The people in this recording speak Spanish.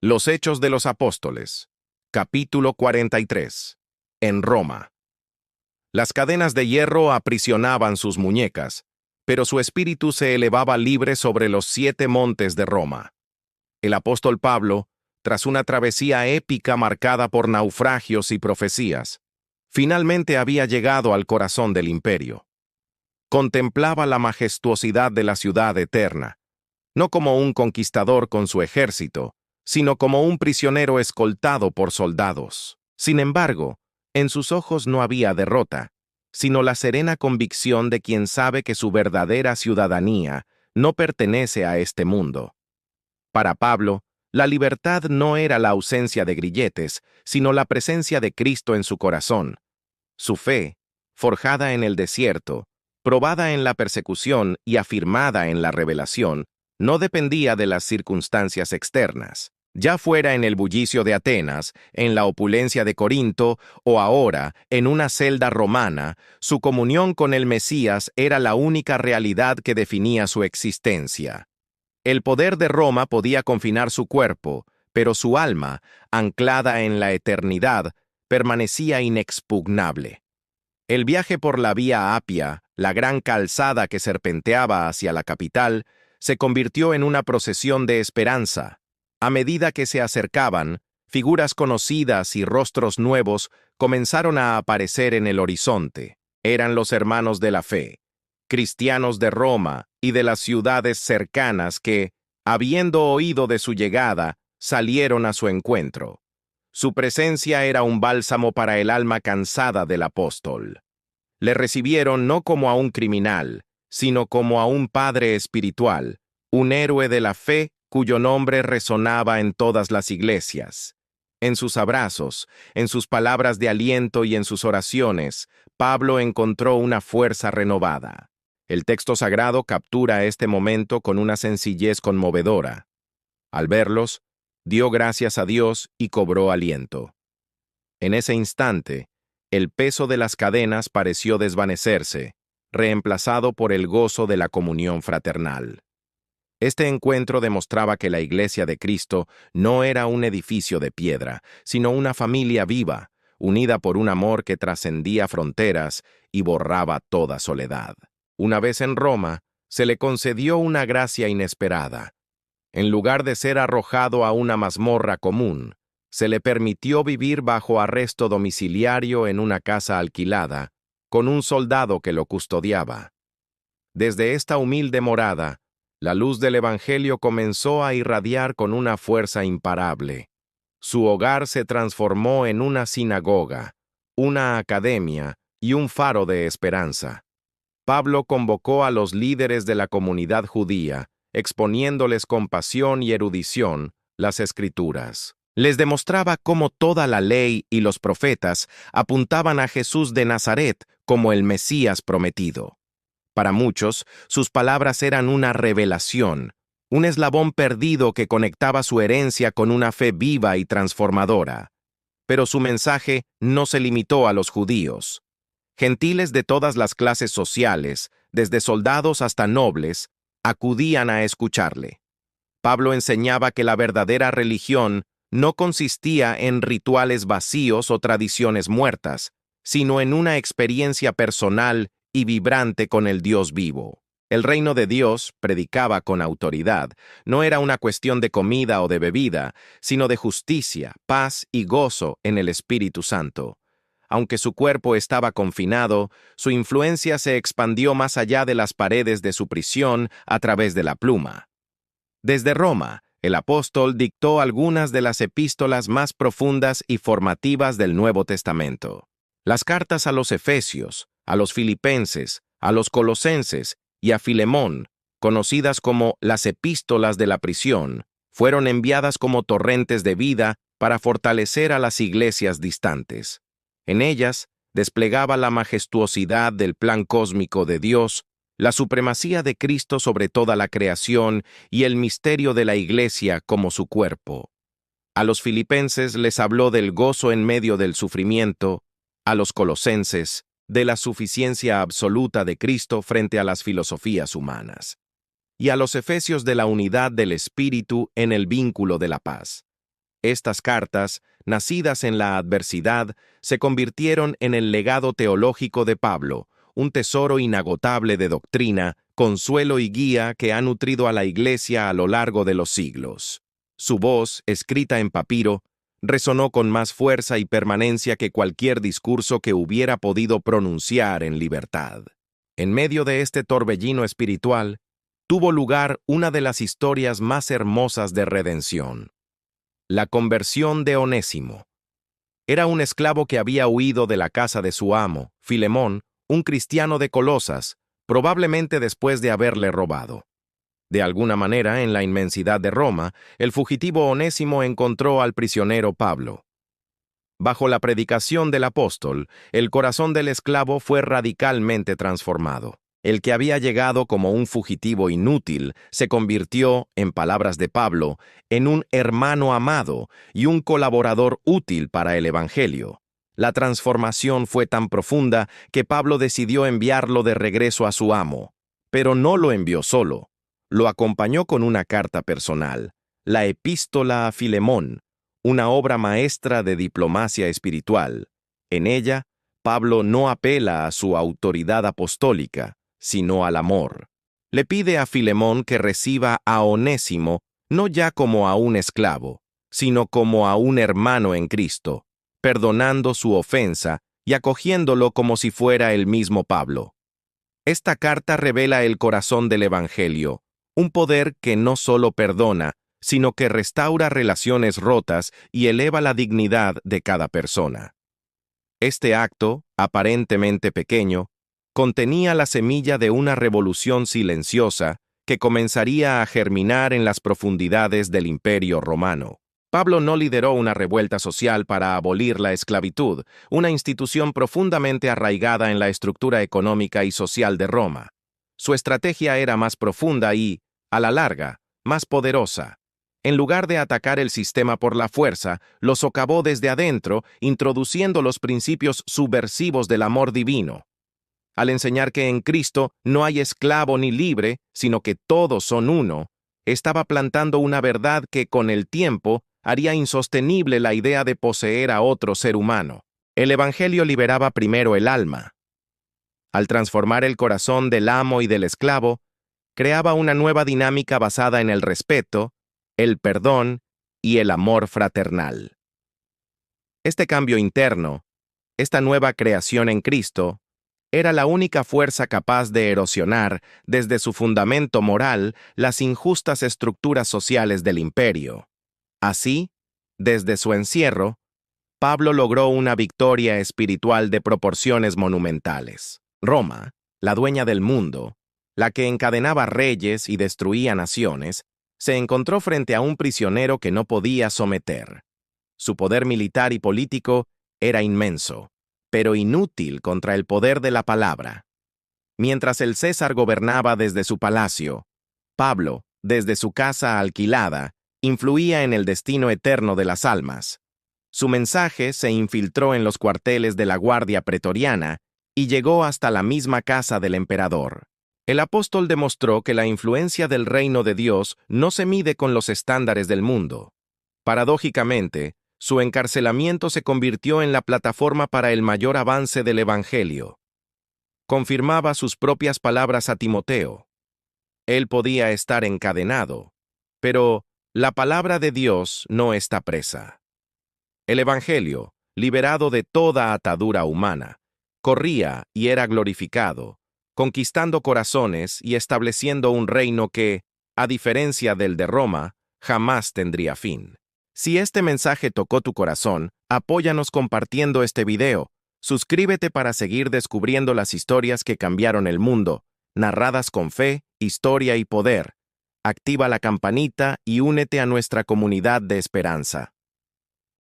Los Hechos de los Apóstoles, capítulo 43. En Roma. Las cadenas de hierro aprisionaban sus muñecas, pero su espíritu se elevaba libre sobre los 7 montes de Roma. El apóstol Pablo, tras una travesía épica marcada por naufragios y profecías, finalmente había llegado al corazón del imperio. Contemplaba la majestuosidad de la ciudad eterna, no como un conquistador con su ejército, sino como un prisionero escoltado por soldados. Sin embargo, en sus ojos no había derrota, sino la serena convicción de quien sabe que su verdadera ciudadanía no pertenece a este mundo. Para Pablo, la libertad no era la ausencia de grilletes, sino la presencia de Cristo en su corazón. Su fe, forjada en el desierto, probada en la persecución y afirmada en la revelación, no dependía de las circunstancias externas. Ya fuera en el bullicio de Atenas, en la opulencia de Corinto o ahora en una celda romana, su comunión con el Mesías era la única realidad que definía su existencia. El poder de Roma podía confinar su cuerpo, pero su alma, anclada en la eternidad, permanecía inexpugnable. El viaje por la Vía Apia, la gran calzada que serpenteaba hacia la capital, se convirtió en una procesión de esperanza. A medida que se acercaban, figuras conocidas y rostros nuevos comenzaron a aparecer en el horizonte. Eran los hermanos de la fe, cristianos de Roma y de las ciudades cercanas que, habiendo oído de su llegada, salieron a su encuentro. Su presencia era un bálsamo para el alma cansada del apóstol. Le recibieron no como a un criminal, sino como a un padre espiritual, un héroe de la fe cuyo nombre resonaba en todas las iglesias. En sus abrazos, en sus palabras de aliento y en sus oraciones, Pablo encontró una fuerza renovada. El texto sagrado captura este momento con una sencillez conmovedora. Al verlos, dio gracias a Dios y cobró aliento. En ese instante, el peso de las cadenas pareció desvanecerse, reemplazado por el gozo de la comunión fraternal. Este encuentro demostraba que la Iglesia de Cristo no era un edificio de piedra, sino una familia viva, unida por un amor que trascendía fronteras y borraba toda soledad. Una vez en Roma, se le concedió una gracia inesperada. En lugar de ser arrojado a una mazmorra común, se le permitió vivir bajo arresto domiciliario en una casa alquilada, con un soldado que lo custodiaba. Desde esta humilde morada, la luz del Evangelio comenzó a irradiar con una fuerza imparable. Su hogar se transformó en una sinagoga, una academia y un faro de esperanza. Pablo convocó a los líderes de la comunidad judía, exponiéndoles con pasión y erudición las Escrituras. Les demostraba cómo toda la ley y los profetas apuntaban a Jesús de Nazaret como el Mesías prometido. Para muchos, sus palabras eran una revelación, un eslabón perdido que conectaba su herencia con una fe viva y transformadora. Pero su mensaje no se limitó a los judíos. Gentiles de todas las clases sociales, desde soldados hasta nobles, acudían a escucharle. Pablo enseñaba que la verdadera religión no consistía en rituales vacíos o tradiciones muertas, sino en una experiencia personal y vibrante con el Dios vivo. El reino de Dios, predicaba con autoridad, no era una cuestión de comida o de bebida, sino de justicia, paz y gozo en el Espíritu Santo. Aunque su cuerpo estaba confinado, su influencia se expandió más allá de las paredes de su prisión a través de la pluma. Desde Roma, el apóstol dictó algunas de las epístolas más profundas y formativas del Nuevo Testamento. Las cartas a los Efesios, a los Filipenses, a los Colosenses y a Filemón, conocidas como las epístolas de la prisión, fueron enviadas como torrentes de vida para fortalecer a las iglesias distantes. En ellas, desplegaba la majestuosidad del plan cósmico de Dios, la supremacía de Cristo sobre toda la creación y el misterio de la Iglesia como su cuerpo. A los filipenses les habló del gozo en medio del sufrimiento, a los colosenses, de la suficiencia absoluta de Cristo frente a las filosofías humanas, y a los efesios de la unidad del Espíritu en el vínculo de la paz. Estas cartas, nacidas en la adversidad, se convirtieron en el legado teológico de Pablo, un tesoro inagotable de doctrina, consuelo y guía que ha nutrido a la Iglesia a lo largo de los siglos. Su voz, escrita en papiro, resonó con más fuerza y permanencia que cualquier discurso que hubiera podido pronunciar en libertad. En medio de este torbellino espiritual, tuvo lugar una de las historias más hermosas de redención: la conversión de Onésimo. Era un esclavo que había huido de la casa de su amo, Filemón, un cristiano de Colosas, probablemente después de haberle robado. De alguna manera, en la inmensidad de Roma, el fugitivo Onésimo encontró al prisionero Pablo. Bajo la predicación del apóstol, el corazón del esclavo fue radicalmente transformado. El que había llegado como un fugitivo inútil se convirtió, en palabras de Pablo, en un hermano amado y un colaborador útil para el Evangelio. La transformación fue tan profunda que Pablo decidió enviarlo de regreso a su amo, pero no lo envió solo. Lo acompañó con una carta personal, la Epístola a Filemón, una obra maestra de diplomacia espiritual. En ella, Pablo no apela a su autoridad apostólica, sino al amor. Le pide a Filemón que reciba a Onésimo no ya como a un esclavo, sino como a un hermano en Cristo, perdonando su ofensa y acogiéndolo como si fuera el mismo Pablo. Esta carta revela el corazón del Evangelio, un poder que no solo perdona, sino que restaura relaciones rotas y eleva la dignidad de cada persona. Este acto, aparentemente pequeño, contenía la semilla de una revolución silenciosa que comenzaría a germinar en las profundidades del Imperio Romano. Pablo no lideró una revuelta social para abolir la esclavitud, una institución profundamente arraigada en la estructura económica y social de Roma. Su estrategia era más profunda y, a la larga, más poderosa. En lugar de atacar el sistema por la fuerza, lo socavó desde adentro, introduciendo los principios subversivos del amor divino. Al enseñar que en Cristo no hay esclavo ni libre, sino que todos son uno, estaba plantando una verdad que con el tiempo haría insostenible la idea de poseer a otro ser humano. El Evangelio liberaba primero el alma. Al transformar el corazón del amo y del esclavo, creaba una nueva dinámica basada en el respeto, el perdón y el amor fraternal. Este cambio interno, esta nueva creación en Cristo, era la única fuerza capaz de erosionar, desde su fundamento moral, las injustas estructuras sociales del imperio. Así, desde su encierro, Pablo logró una victoria espiritual de proporciones monumentales. Roma, la dueña del mundo, la que encadenaba reyes y destruía naciones, se encontró frente a un prisionero que no podía someter. Su poder militar y político era inmenso, pero inútil contra el poder de la palabra. Mientras el César gobernaba desde su palacio, Pablo, desde su casa alquilada, influía en el destino eterno de las almas. Su mensaje se infiltró en los cuarteles de la Guardia Pretoriana y llegó hasta la misma casa del emperador. El apóstol demostró que la influencia del reino de Dios no se mide con los estándares del mundo. Paradójicamente, su encarcelamiento se convirtió en la plataforma para el mayor avance del Evangelio. Confirmaba sus propias palabras a Timoteo. Él podía estar encadenado, pero la palabra de Dios no está presa. El Evangelio, liberado de toda atadura humana, corría y era glorificado, conquistando corazones y estableciendo un reino que, a diferencia del de Roma, jamás tendría fin. Si este mensaje tocó tu corazón, apóyanos compartiendo este video. Suscríbete para seguir descubriendo las historias que cambiaron el mundo, narradas con fe, historia y poder. Activa la campanita y únete a nuestra comunidad de esperanza.